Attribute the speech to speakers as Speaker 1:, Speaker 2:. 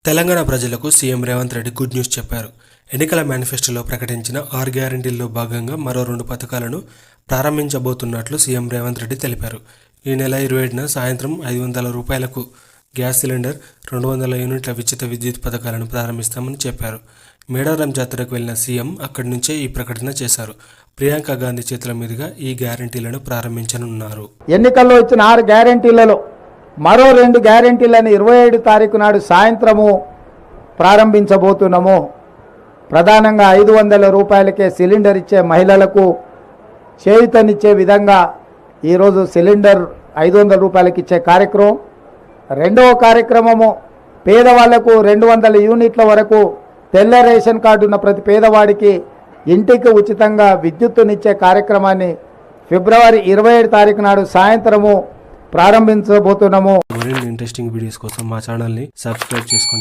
Speaker 1: తెలంగాణ ప్రజలకు CM Revanth Reddy good news చెప్పారు. ఎన్నికల మేనిఫెస్టోలో ప్రకటించిన 6 గ్యారెంటీల్లో భాగంగా మరో 2 పథకాలను ప్రారంభించబోతున్నట్లు సీఎం రేవంత్ రెడ్డి తెలిపారు. ఈ నెల 27న సాయంత్రం 500 రూపాయలకు గ్యాస్ సిలిండర్, 200 యూనిట్ల ఉచిత విద్యుత్ పథకాలను ప్రారంభిస్తామని చెప్పారు. మేడారం జాతరకు వెళ్లిన సీఎం అక్కడి నుంచే ఈ ప్రకటన చేశారు. ప్రియాంక గాంధీ చేతుల మీదుగా ఈ గ్యారెంటీలను ప్రారంభించనున్నారు.
Speaker 2: ఎన్నికల్లో ఇచ్చిన 6 గ్యారెంటీలలో మరో 2 గ్యారెంటీలను 27 తారీఖు నాడు సాయంత్రము ప్రారంభించబోతున్నాము. ప్రధానంగా 500 రూపాయలకే సిలిండర్ ఇచ్చే మహిళలకు చేయూతనిచ్చే విధంగా ఈరోజు సిలిండర్ 500 రూపాయలకి ఇచ్చే కార్యక్రమం. రెండవ కార్యక్రమము పేదవాళ్లకు 200 యూనిట్ల వరకు తెల్ల రేషన్ కార్డు ఉన్న ప్రతి పేదవాడికి ఇంటికి ఉచితంగా విద్యుత్తునిచ్చే కార్యక్రమాన్ని ఫిబ్రవరి 27 తారీఖు నాడు సాయంత్రము ప్రారంభించబోతున్నాము.
Speaker 1: మరిన్ని ఇంట్రెస్టింగ్ వీడియోస్ కోసం మా ఛానల్ని సబ్స్క్రైబ్ చేసుకోండి.